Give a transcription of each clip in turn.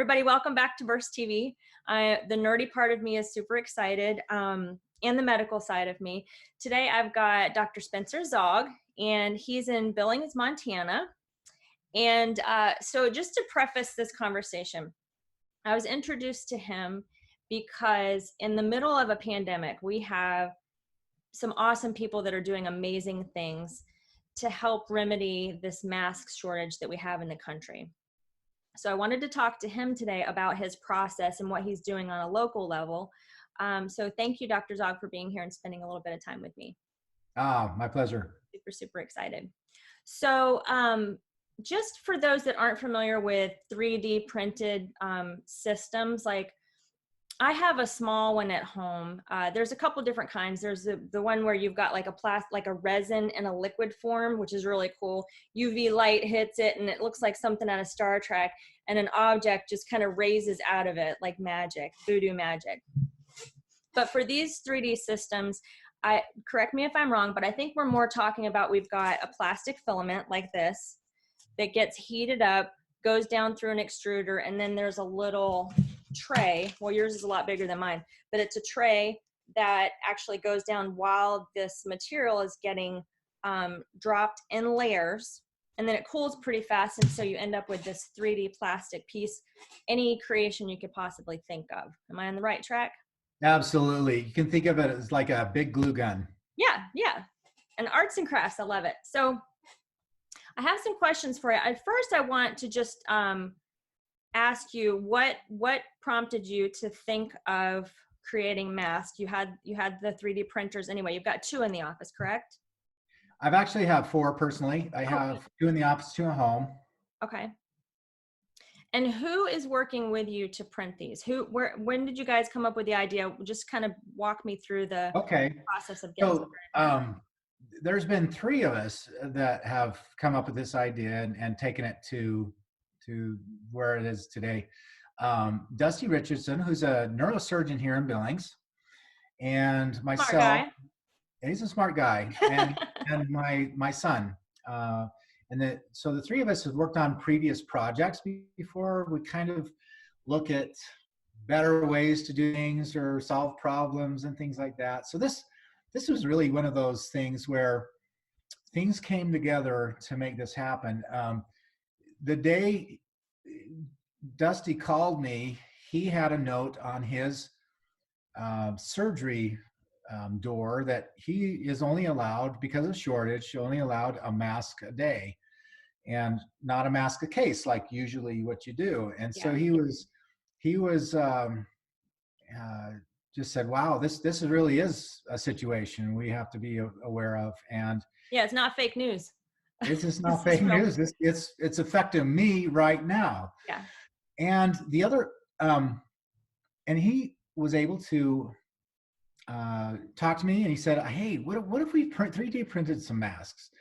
Everybody, welcome back to Burst TV. The nerdy part of me is super excited, and the medical side of me. Today I've got Dr. Spencer Zaugg, and he's in Billings, Montana. And so just to preface this conversation, I was introduced to him because in the middle of a pandemic, we have some awesome people that are doing amazing things to help remedy this mask shortage that we have in the country. So I wanted to talk to him today about his process and what he's doing on a local level. So thank you, Dr. Zaugg, for being here and spending a little bit of time with me. My pleasure. Super, super excited. So just for those that aren't familiar with 3D printed systems, like I have a small one at home. There's a couple different kinds. There's the one where you've got like a resin in a liquid form, which is really cool. UV light hits it and it looks like something out of Star Trek, and an object just kind of raises out of it like magic, voodoo magic. But for these 3D systems, correct me if I'm wrong, but I think we're more talking about we've got a plastic filament like this that gets heated up, goes down through an extruder, and then there's a little tray. Well, yours is a lot bigger than mine, but it's a tray that actually goes down while this material is getting dropped in layers, and then it cools pretty fast, and so you end up with this 3D plastic piece, any creation you could possibly think of. Am I on the right track? Absolutely. You can think of it as like a big glue gun. Yeah. And arts and crafts, I love it. So I have some questions for you. At first, I want to just ask you what prompted you to think of creating masks. You had the 3D printers anyway. You've got 2 in the office, correct? I've actually have 4 personally. I have 2 in the office, 2 at home. Okay. And who is working with you to print these? When did you guys come up with the idea? Just kind of walk me through the process of getting started. There's been 3 of us that have come up with this idea and taken it to where it is today. Dusty Richardson, who's a neurosurgeon here in Billings, and myself. Smart guy. He's a smart guy, and my son. So the 3 of us have worked on previous projects before. We kind of look at better ways to do things or solve problems and things like that. So this was really one of those things where things came together to make this happen. The day Dusty called me, he had a note on his surgery door that he is only allowed, because of shortage, only allowed a mask a day and not a mask a case like usually what you do. And so he was just said, wow, this really is a situation we have to be aware of. And yeah, it's not fake news. This is not fake news. It's affecting me right now. Yeah. And the other, and he was able to talk to me, and he said, hey, what if we 3D printed some masks?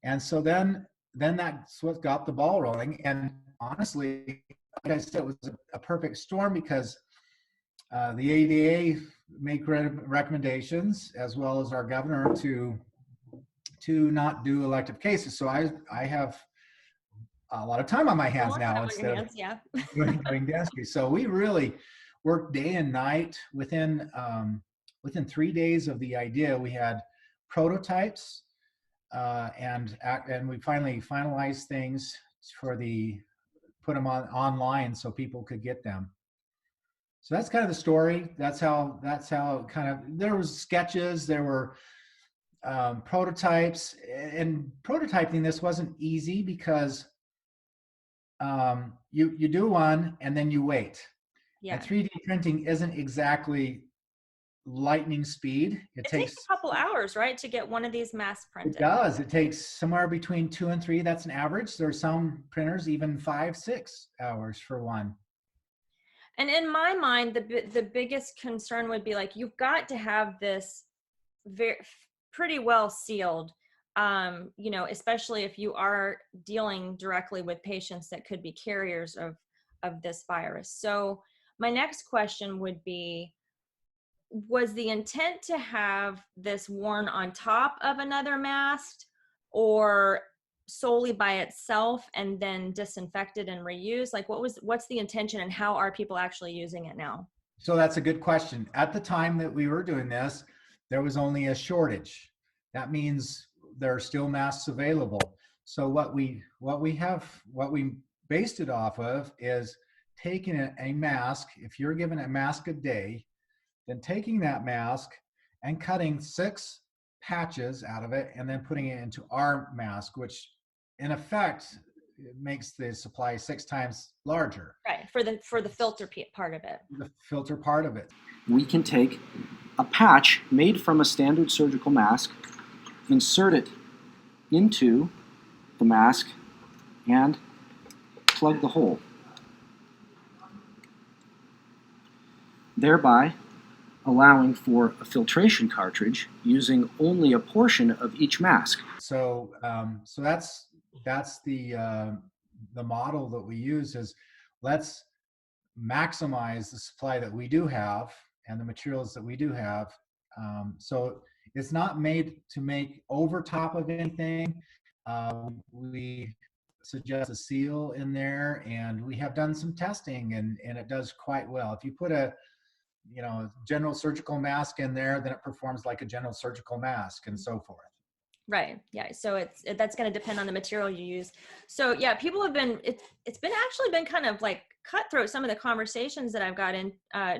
And so then that's what got the ball rolling. And honestly, like I said, it was a perfect storm, because the ADA make recommendations, as well as our governor, to not do elective cases. So I have a lot of time on my hands now instead of doing dentistry. So we really worked day and night. Within 3 days of the idea, we had prototypes, and we finally finalized things put them online so people could get them. So that's kind of the story. That's how kind of, there was sketches, there were prototypes, and prototyping this wasn't easy, because you do one and then you wait. Yeah. And 3D printing isn't exactly lightning speed. It takes a couple hours, right, to get one of these masks printed. It does. It takes somewhere between 2 and 3. That's an average. There's some printers even 5-6 hours for one. And in my mind, the biggest concern would be, like, you've got to have this pretty well sealed, especially if you are dealing directly with patients that could be carriers of this virus. So my next question would be, was the intent to have this worn on top of another mask, or solely by itself and then disinfected and reused? Like what's the intention and how are people actually using it now? So that's a good question. At the time that we were doing this, there was only a shortage. That means there are still masks available. So what we based it off of is taking a mask. If you're given a mask a day, then taking that mask and cutting 6 patches out of it and then putting it into our mask, which in effect makes the supply 6 times larger. Right, for the filter part of it. The filter part of it. We can take a patch made from a standard surgical mask, insert it into the mask, and plug the hole, thereby allowing for a filtration cartridge using only a portion of each mask. So that's the model that we use is let's maximize the supply that we do have and the materials that we do have. So it's not made to make over top of anything. We suggest a seal in there, and we have done some testing, and it does quite well. If you put a general surgical mask in there, then it performs like a general surgical mask and so forth. Right. Yeah. So that's going to depend on the material you use. So yeah, people have been, it's been actually been kind of like cutthroat. Some of the conversations that I've gotten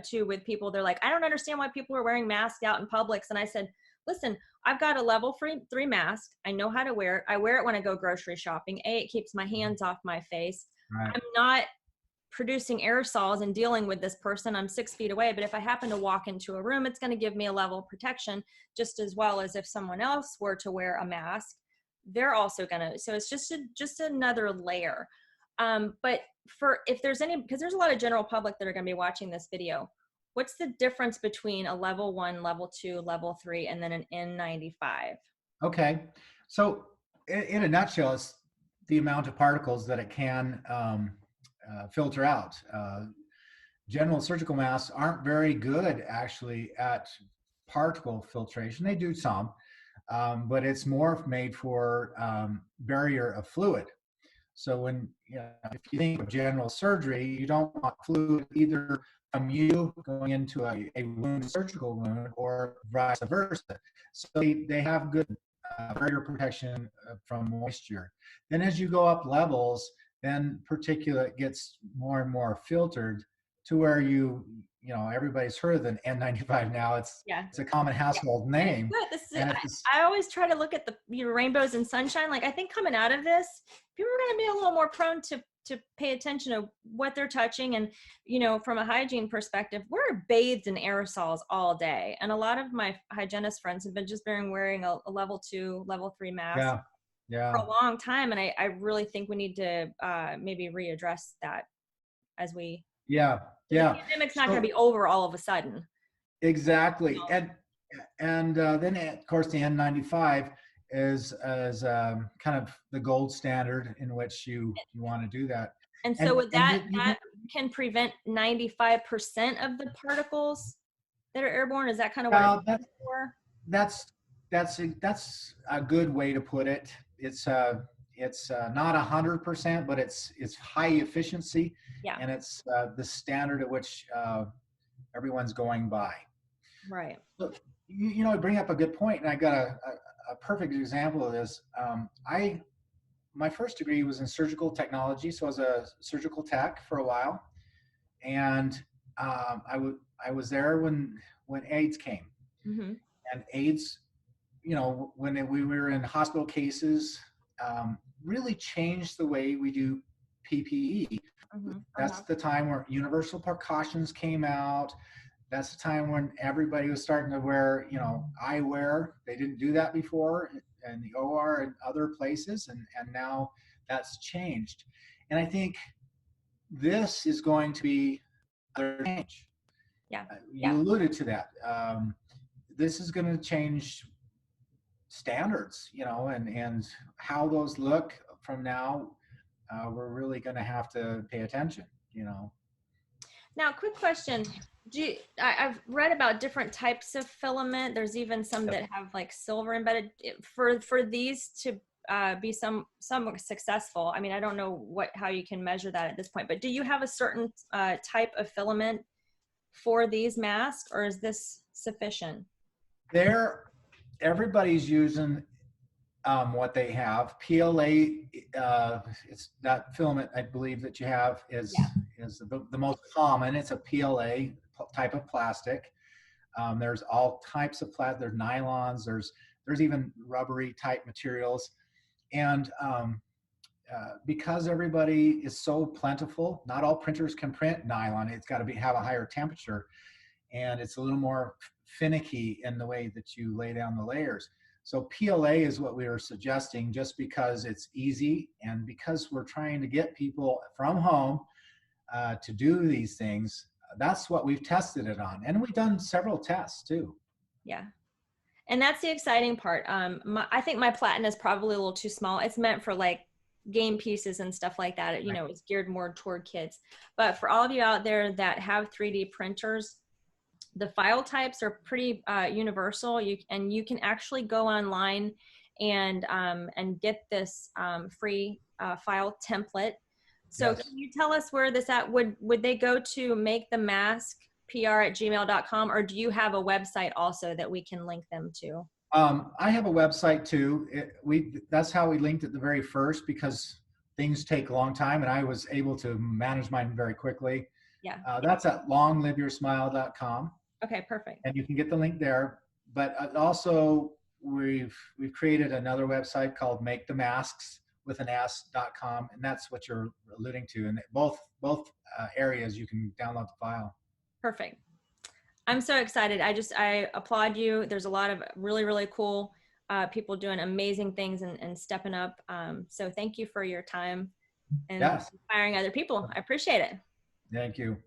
to with people, they're like, I don't understand why people are wearing masks out in Publix. And I said, listen, I've got a level 3 mask. I know how to wear it. I wear it when I go grocery shopping. It keeps my hands off my face. Right. I'm not producing aerosols and dealing with this person. I'm 6 feet away, but if I happen to walk into a room, it's going to give me a level of protection just as well as if someone else were to wear a mask. They're also going to, so it's just another layer. But for if there's any, because there's a lot of general public that are going to be watching this video, what's the difference between a level 1, level 2, level 3, and then an N95? Okay. So in a nutshell, it's the amount of particles that it can filter out. General surgical masks aren't very good actually at particle filtration. They do some, but it's more made for barrier of fluid. So if you think of general surgery, you don't want fluid either from you going into a wound, surgical wound, or vice versa. So they have good barrier protection from moisture. Then as you go up levels, then particulate gets more and more filtered to where everybody's heard of an N95 now. It's a common household name. I always try to look at the rainbows and sunshine. Like I think coming out of this, people are going to be a little more prone to pay attention to what they're touching. And, from a hygiene perspective, we're bathed in aerosols all day. And a lot of my hygienist friends have been just wearing a level 2, level 3 mask for a long time. And I really think we need to maybe readdress that as we... The pandemic's not going to be over all of a sudden. Exactly. And then, of course, the N95 is kind of the gold standard in which you want to do that. And so that can prevent 95% of the particles that are airborne. Is that kind of what it's for? That's a good way to put it. It's not 100%, but it's high efficiency, and it's the standard at which everyone's going by. Right. So, you bring up a good point, and I got a perfect example of this. My first degree was in surgical technology, so I was a surgical tech for a while, and I was there when AIDS came, mm-hmm. and AIDS, when we were in hospital cases, really changed the way we do PPE. Mm-hmm. That's the time where universal precautions came out. That's the time when everybody was starting to wear, eyewear. They didn't do that before in the OR and other places, and now that's changed. And I think this is going to be a change. You alluded to that. This is going to change standards, and how those look from now. We're really going to have to pay attention, Now, quick question. I've read about different types of filament. There's even some that have like silver embedded. For these to be somewhat successful? I mean, I don't know how you can measure that at this point, but do you have a certain type of filament for these masks, or is this sufficient? Everybody's using what they have. PLA, it's that filament I believe that you have is the most common. It's a PLA type of plastic. There's all types of plastic. There's nylons. There's even rubbery type materials, and because everybody is so plentiful, not all printers can print nylon. It's got to have a higher temperature, and it's a little more finicky in the way that you lay down the layers. So PLA is what we are suggesting, just because it's easy and because we're trying to get people from home to do these things. That's what we've tested it on, and we've done several tests too. Yeah, and that's the exciting part. I think my Platinum is probably a little too small. It's meant for like game pieces and stuff like that. You know, it's geared more toward kids. But for all of you out there that have 3D printers, the file types are pretty universal. You can actually go online and get this free file template. So Yes. Can you tell us where this at? Would they go to makethemaskpr@gmail.com, or do you have a website also that we can link them to? I have a website too. That's how we linked at the very first, because things take a long time, and I was able to manage mine very quickly. Yeah. That's at longliveyoursmile.com. Okay, perfect. And you can get the link there. But also we've created another website called makethemasks.com, and that's what you're alluding to. And both areas you can download the file. Perfect. I'm so excited. I applaud you. There's a lot of really, really cool people doing amazing things and stepping up. So thank you for your time and inspiring other people. I appreciate it. Thank you.